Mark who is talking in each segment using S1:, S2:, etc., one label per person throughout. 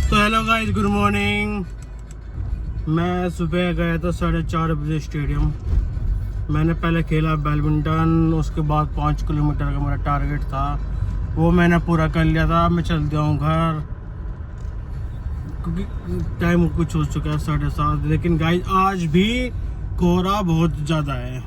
S1: तो hello guys, good morning. मैं सुबह गया था 4:30 बजे स्टेडियम। मैंने पहले खेला बैडमिंटन, उसके बाद 5 किलोमीटर का मेरा टारगेट था, वो मैंने पूरा कर लिया था। मैं चल गया हूँ घर क्योंकि टाइम कुछ हो चुका है 7:30। लेकिन गाइस आज भी कोहरा बहुत ज़्यादा है,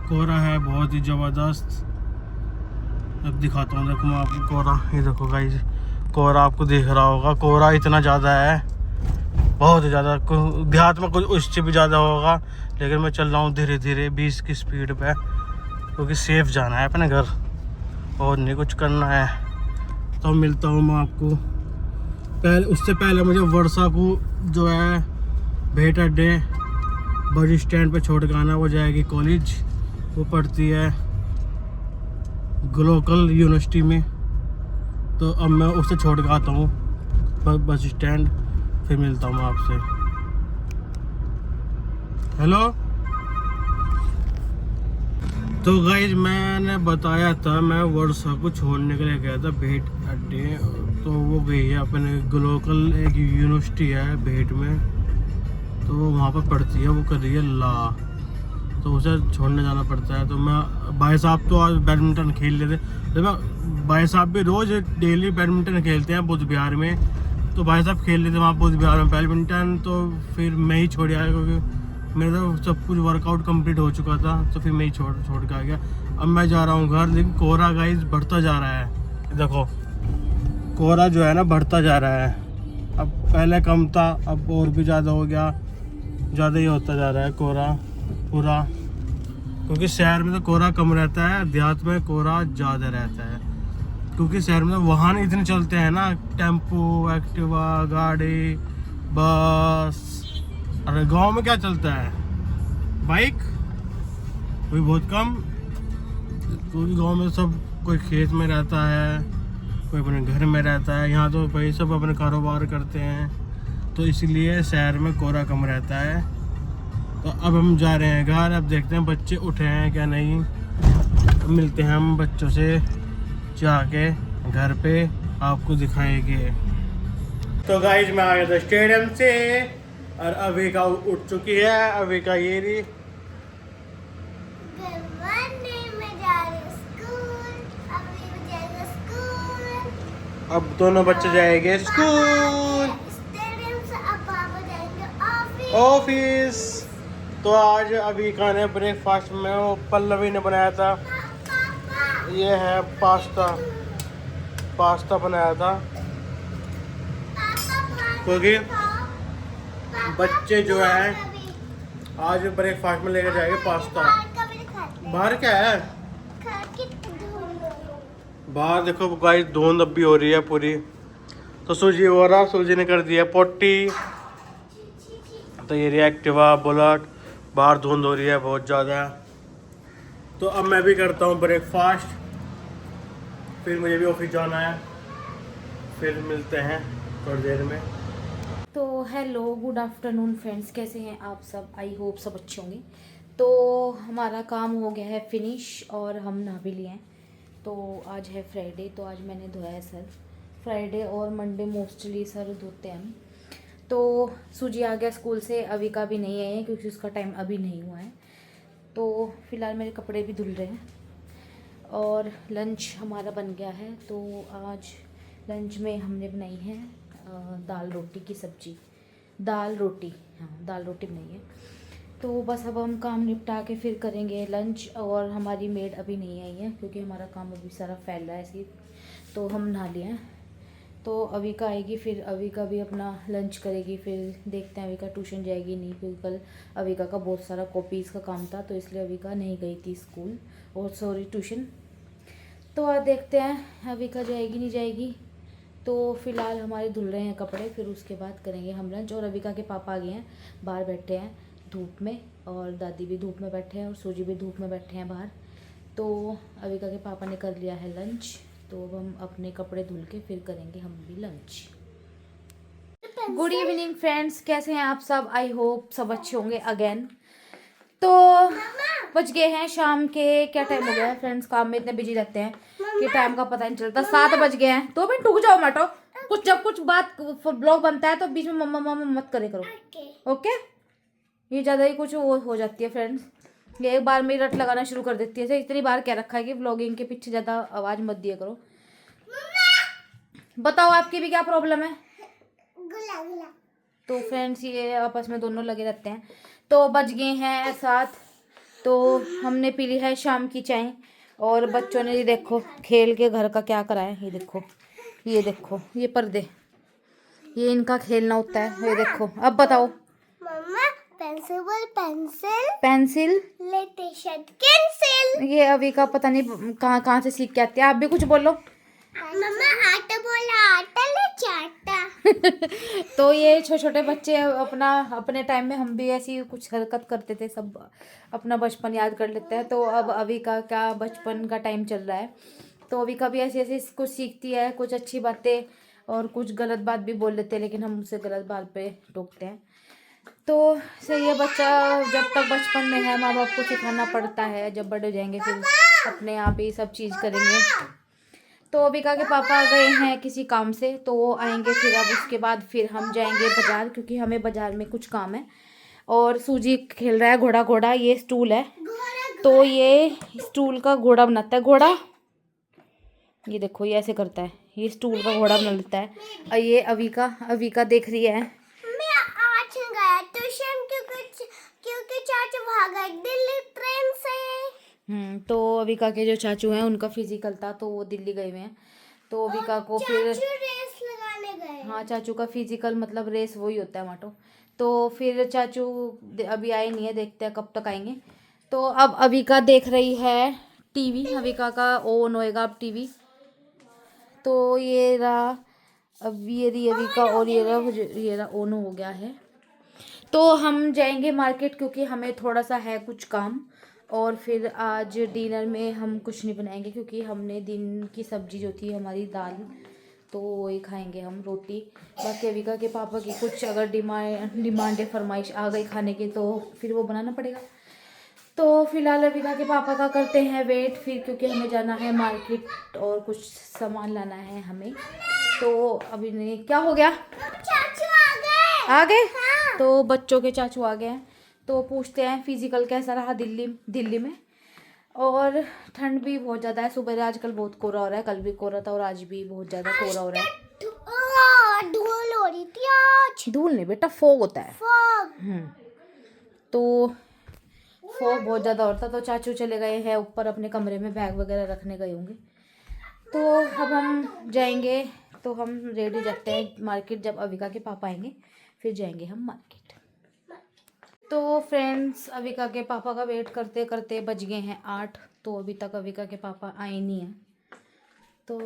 S1: कोहरा है बहुत ही ज़बरदस्त। अब दिखाता हूँ, देखो मैं आपको कोहरा, ये देखो गाइस, कोहरा आपको दिख रहा होगा। कोहरा इतना ज़्यादा है, बहुत ज़्यादा। देहात में कुछ उससे भी ज़्यादा होगा, लेकिन मैं चल रहा हूँ धीरे धीरे 20 की स्पीड पे, क्योंकि सेफ जाना है अपने घर और नहीं कुछ करना है। तो मिलता हूँ मैं आपको। उससे पहले मुझे वर्षा को जो है भेट अड्डे बस स्टैंड पे छोड़ के आना। वो जाएगी कॉलेज, वो पढ़ती है ग्लोकल यूनिवर्सिटी में। तो अब मैं उससे छोड़ के आता हूँ बस स्टैंड, फिर मिलता हूँ मैं आपसे। हेलो। तो गाइज मैंने बताया था, मैं वर्षा को छोड़ने के लिए गया था भेट अड्डे। तो वो गई है अपने ग्लोकल, एक यूनिवर्सिटी है भेट में, तो वहाँ पर पढ़ती है, वो कर रही है ला। तो उसे छोड़ने जाना पड़ता है। तो मैं, भाई साहब तो आज बैडमिंटन खेल लेते, तो मैं, भाई साहब भी रोज़ डेली बैडमिंटन खेलते हैं बुध बिहार में। तो भाई साहब खेल लेते वहाँ बुध बिहार में बैडमिंटन। तो फिर मैं ही छोड़ आया, क्योंकि मेरा सब कुछ वर्कआउट कंप्लीट हो चुका था। तो फिर मैं ही छोड़ के आ गया। अब मैं जा रहा हूँ घर। लेकिन कोहरा गाइस बढ़ता जा रहा है, देखो कोहरा जो है ना बढ़ता जा रहा है। अब पहले कम था, अब और भी ज़्यादा हो गया, ज़्यादा ही होता जा रहा है कोहरा पूरा। क्योंकि शहर में तो कोहरा कम रहता है, देहात में कोहरा ज़्यादा रहता है। क्योंकि शहर में वाहन इतने चलते हैं ना, टेम्पो, एक्टिवा, गाड़ी, बस। अरे गांव में क्या चलता है? बाइक, कोई बहुत कम। क्योंकि गांव में सब कोई खेत में रहता है, कोई अपने घर में रहता है। यहाँ तो भाई सब अपने कारोबार करते हैं, तो इसलिए शहर में कोहरा कम रहता है। तो अब हम जा रहे हैं घर। अब देखते हैं बच्चे उठे हैं क्या नहीं। तो मिलते हैं हम बच्चों से जाके घर पे, आपको दिखाएंगे। तो गाइज मैं आ गया था स्टेडियम से, और अभी का उठ चुकी है। अभी का ये रही, अब दोनों बच्चे जाएंगे स्कूल, ऑफिस। तो आज अभी का ने ब्रेकफास्ट में वो पल्लवी ने बनाया था, ये है पास्ता बनाया था। क्योंकि बच्चे जो है आज ब्रेकफास्ट में लेकर जाएंगे पास्ता। बाहर क्या है? बाहर देखो गाइस, धुंध अब भी हो रही है पूरी। तो सूजी हो रहा, सूजी ने कर दिया पोटी। तो ये रिएक्टिवा बुलेट, बाहर धुंध हो रही है बहुत ज़्यादा। तो अब मैं भी करता हूँ ब्रेकफास्ट, फिर मुझे भी ऑफिस जाना है। फिर मिलते हैं थोड़ी देर में।
S2: तो हेलो, गुड आफ्टरनून फ्रेंड्स, कैसे हैं आप सब? आई होप सब अच्छे होंगे। तो हमारा काम हो गया है फिनिश और हम नहा भी लिए हैं। तो आज है फ्राइडे, तो आज मैंने धोया है सर। फ्राइडे और मंडे मोस्टली सर धोते हैं हम। तो सूजी आ गया स्कूल से, अभी का भी नहीं आए हैं क्योंकि उसका टाइम अभी नहीं हुआ है। तो फिलहाल मेरे कपड़े भी धुल रहे हैं और लंच हमारा बन गया है। तो आज लंच में हमने बनाई है दाल रोटी की सब्जी, दाल रोटी, हाँ दाल रोटी बनाई है। तो बस अब हम काम निपटा के फिर करेंगे लंच। और हमारी मेड अभी नहीं आई है क्योंकि हमारा काम अभी सारा फैल रहा है ऐसे। तो हम नहा लिए हैं, तो अभी का आएगी, फिर अभी का भी अपना लंच करेगी। फिर देखते हैं अभी का ट्यूशन जाएगी नहीं, क्योंकि कल अविका का बहुत सारा कॉपीज़ का काम था, तो इसलिए अविका नहीं गई थी स्कूल, और सॉरी ट्यूशन। तो आज देखते हैं अविका जाएगी नहीं जाएगी। तो फिलहाल हमारे धुल रहे हैं कपड़े, फिर उसके बाद करेंगे हम लंच। और अविका के पापा आ गए हैं, बाहर बैठे हैं धूप में, और दादी भी धूप में बैठे हैं, और सूजी भी धूप में बैठे हैं बाहर। तो अविका के पापा ने कर लिया है लंच, तो अब हम अपने कपड़े धुल के फिर करेंगे हम भी लंच। गुड इवनिंग फ्रेंड्स, कैसे हैं आप सब? आई होप सब अच्छे होंगे अगेन। तो बज गए हैं शाम के, क्या टाइम हो गया है फ्रेंड्स, काम में इतने बिजी रहते हैं कि टाइम का पता नहीं चलता। 7 बज गए हैं। 2 मिनट रुक जाओ मटो। कुछ जब कुछ बात ब्लॉग बनता है तो बीच में मम्मा मम्मा मत करे करो, ओके? ये ज़्यादा ही कुछ वो हो जाती है फ्रेंड्स, ये एक बार में रट लगाना शुरू कर देती है। तो इतनी बार क्या रखा है कि व्लॉगिंग के पीछे ज़्यादा आवाज़ मत दिया करो। बताओ आपकी भी क्या प्रॉब्लम है? तो फ्रेंड्स ये आपस में दोनों लगे रहते हैं। तो बज गए हैं 7, तो हमने पी ली है शाम की चाय और बच्चों ने ये देखो खेल के घर का क्या करा है। ये देखो ये पर्दे, ये इनका खेलना होता है। ये देखो अब बताओ
S3: मम्मा,
S2: पेंसिल
S3: लेते शर्ट कैंसिल।
S2: ये अभी का पता नहीं कहाँ से सीख के आते हैं। आप भी कुछ बोलो।
S3: मम्मा आटा बोला, आटा ले चाटा।
S2: तो ये छोटे छोटे बच्चे अपने टाइम में हम भी ऐसी कुछ हरकत करते थे, सब अपना बचपन याद कर लेते हैं। तो अब अभी का क्या बचपन का टाइम चल रहा है, तो अभी का भी ऐसे ऐसे कुछ सीखती है, कुछ अच्छी बातें और कुछ गलत बात भी बोल लेते हैं, लेकिन हम उसे गलत बात पे टोकते हैं। तो सही है, बच्चा जब तक बचपन में है माँ बाप को सिखाना पड़ता है, जब बड़े हो जाएंगे फिर अपने आप ही सब चीज़ करेंगे। तो अबिका के पापा गए हैं किसी काम से, तो वो आएंगे फिर। अब उसके बाद फिर हम जाएंगे बाज़ार, क्योंकि हमें बाज़ार में कुछ काम है। और सूजी खेल रहा है घोड़ा घोड़ा, ये स्टूल है, तो ये स्टूल का घोड़ा बनाता है। घोड़ा ये देखो ये ऐसे करता है, ये स्टूल का घोड़ा बना लेता है। और ये अविका देख रही है।
S3: मैं आज गया ट्यूशन क्योंकि चाचा भाग गए दिल्ली ट्रेन से।
S2: तो अविका के जो चाचू हैं उनका फिजिकल था, तो वो दिल्ली गए हुए हैं। तो अविका को फिर
S3: रेस लगाने गए।
S2: हाँ, चाचू का फिजिकल मतलब रेस वही होता है माटो। तो फिर चाचू अभी आए नहीं है, देखते हैं कब तक आएंगे। तो अब अविका देख रही है टीवी, अविका का ऑन होएगा अब टीवी। तो ये रहा अब ये रही अविका और ये रहा ऑन हो गया है। तो हम जाएंगे मार्केट, क्योंकि हमें थोड़ा सा है कुछ काम। और फिर आज डिनर में हम कुछ नहीं बनाएंगे, क्योंकि हमने दिन की सब्जी जो थी हमारी दाल, तो वही खाएंगे हम, रोटी। बाकी अविका के पापा की कुछ अगर डिमांड फरमाइश आ गई खाने की, तो फिर वो बनाना पड़ेगा। तो फिलहाल अविका के पापा का करते हैं वेट फिर, क्योंकि हमें जाना है मार्केट और कुछ सामान लाना है हमें। तो अभी नहीं, क्या हो गया?
S3: चाचू आ
S2: गए?
S3: हाँ।
S2: तो बच्चों के चाचू आ गए हैं, तो पूछते हैं फिजिकल कैसा रहा दिल्ली में। और ठंड भी बहुत ज़्यादा है, सुबह आजकल बहुत कोहरा हो रहा है, कल भी कोहरा था और आज भी बहुत ज़्यादा कोहरा हो रहा है।
S3: धूल हो रही थी आज।
S2: धूल नहीं बेटा, फोग होता है।
S3: फॉग।
S2: तो फोग बहुत ज़्यादा होता, तो चाचू चले गए हैं ऊपर अपने कमरे में, बैग वगैरह रखने गए होंगे। तो अब हम जाएंगे, तो हम रेडी जाते हैं मार्केट। जब अविका के पापा आएंगे फिर जाएंगे हम मार्केट। तो फ्रेंड्स अविका के पापा का वेट करते करते बज गए हैं 8, तो अभी तक अविका के पापा आए नहीं हैं। तो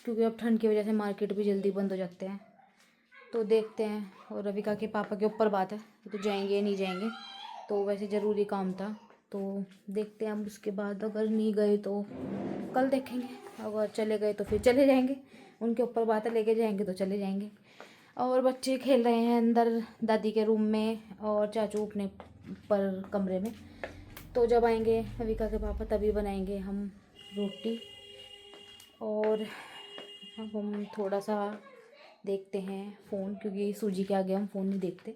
S2: क्योंकि अब ठंड की वजह से मार्केट भी जल्दी बंद हो जाते हैं, तो देखते हैं। और अविका के पापा के ऊपर बात है, तो जाएंगे या नहीं जाएंगे। तो वैसे ज़रूरी काम था, तो देखते हैं हम। उसके बाद अगर नहीं गए तो कल देखेंगे, अगर चले गए तो फिर चले जाएंगे। उनके ऊपर बात है, लेके जाएंगे तो चले जाएंगे। और बच्चे खेल रहे हैं अंदर दादी के रूम में और चाचू अपने ऊपर कमरे में। तो जब आएंगे अविका के पापा तभी बनाएंगे हम रोटी। और अब हम थोड़ा सा देखते हैं फ़ोन, क्योंकि सूजी के आगे हम फ़ोन नहीं देखते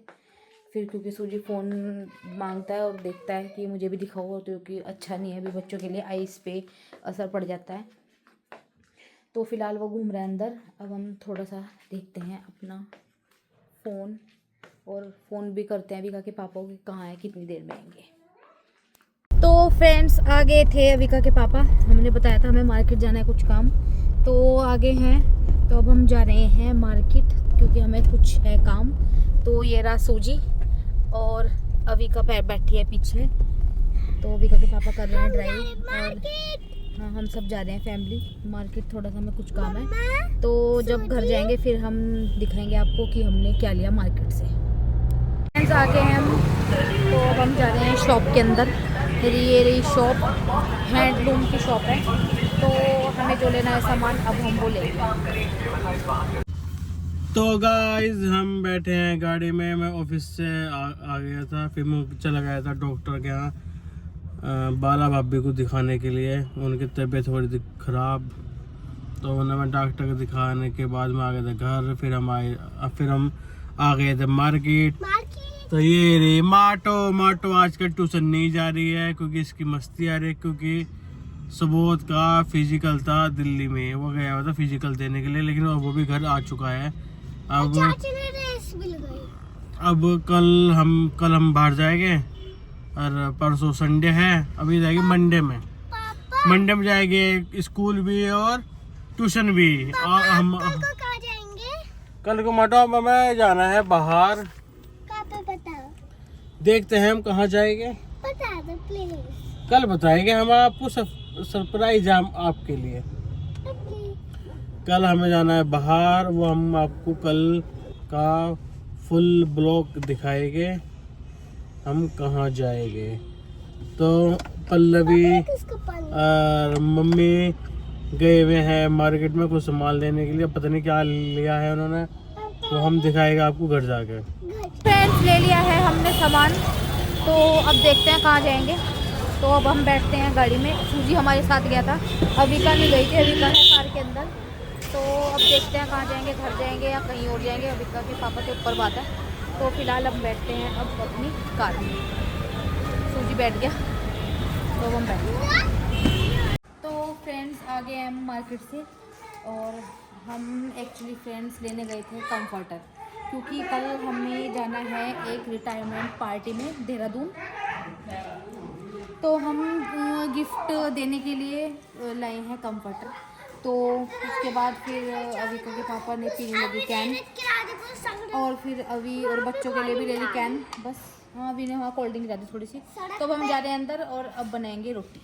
S2: फिर, क्योंकि सूजी फ़ोन मांगता है और देखता है कि मुझे भी दिखाओ, क्योंकि अच्छा नहीं है अभी बच्चों के लिए, आइज़ पे असर पड़ जाता है। तो फ़िलहाल वो घूम रहा है अंदर। अब हम थोड़ा सा देखते हैं अपना फ़ोन, और फ़ोन भी करते हैं अविका के पापा को कहाँ है, कितनी देर में आएंगे। तो फ्रेंड्स आ गए थे अविका के पापा, हमने बताया था हमें मार्केट जाना है कुछ काम, तो आगे हैं। तो अब हम जा रहे हैं मार्केट, क्योंकि हमें कुछ है काम। तो ये रहा सूजी और अविका बैठी है पीछे। तो अविका के पापा कर रहे हैं ड्राइव, और हाँ हम सब जा रहे हैं फैमिली मार्केट। थोड़ा सा हमें कुछ काम है, तो जब घर जाएंगे फिर हम दिखाएंगे आपको कि हमने क्या लिया मार्केट से। फ्रेंड्स आ गए हैं हम, तो अब हम जा रहे हैं शॉप के अंदर। ये रही शॉप, हैंडलूम की शॉप है। तो हमें जो लेना है सामान अब हम वो लेंगे।
S1: तो गाइस हम बैठे हैं गाड़ी में, मैं ऑफिस से आ गया था, फिर मैं चला गया था डॉक्टर के यहाँ बाला भाभी को दिखाने के लिए। उनकी तबीयत थोड़ी खराब, तो मैं डॉक्टर को दिखाने के बाद में आ गए थे घर। फिर हम आ गए थे मार्केट। तो ये रे माटो आजकल ट्यूशन नहीं जा रही है क्योंकि इसकी मस्ती आ रही है, क्योंकि सुबोध का फिजिकल था दिल्ली में, वो गया हुआ था फिजिकल देने के लिए, लेकिन वो भी घर आ चुका है। अब कल हम बाहर जाएंगे और परसों संडे है, अभी जाएंगे मंडे में जाएंगे स्कूल भी और ट्यूशन भी। और हम
S3: कहाँ जाएंगे?
S1: कल को माटो में जाना है बाहर,
S3: बताओ।
S1: देखते हैं हम कहाँ जाएंगे,
S3: बता दो प्लीज।
S1: कल बताएंगे हम आपको। सरप्राइज है आपके लिए। कल हमें जाना है बाहर, वो हम आपको कल का फुल ब्लॉग दिखाएंगे हम कहाँ जाएंगे। तो पल्लवी और मम्मी गए हुए हैं मार्केट में कुछ सामान लेने के लिए, पता नहीं क्या लिया है उन्होंने, तो हम दिखाएगा आपको घर जाके।
S2: फ्रेंड्स ले लिया है हमने सामान, तो अब देखते हैं कहाँ जाएंगे। तो अब हम बैठते हैं गाड़ी में। सूजी हमारे साथ गया था, अविका नहीं गई थी, अविका है कार के अंदर। तो अब देखते हैं कहाँ जाएंगे, घर जाएंगे या कहीं और जाएंगे, अविका के पापा के ऊपर बात है। तो फिलहाल हम बैठते हैं अब अपनी कार में। सूजी बैठ गया तो हम बैठ गए। तो फ्रेंड्स आ गए हम मार्केट से, और हम एक्चुअली फ्रेंड्स लेने गए थे कंफर्टर, क्योंकि कल हमें जाना है एक रिटायरमेंट पार्टी में देहरादून। तो हम गिफ्ट देने के लिए लाए हैं कंफर्टर। तो उसके बाद फिर अविका के पापा ने पीने लगी कैन, और फिर अभी और बच्चों के लिए भी ले ली कैन। बस हाँ, अभी ने वहाँ कोल्ड ड्रिंक ला दी थोड़ी सी। तो अब हम जा रहे हैं अंदर और अब बनाएंगे रोटी।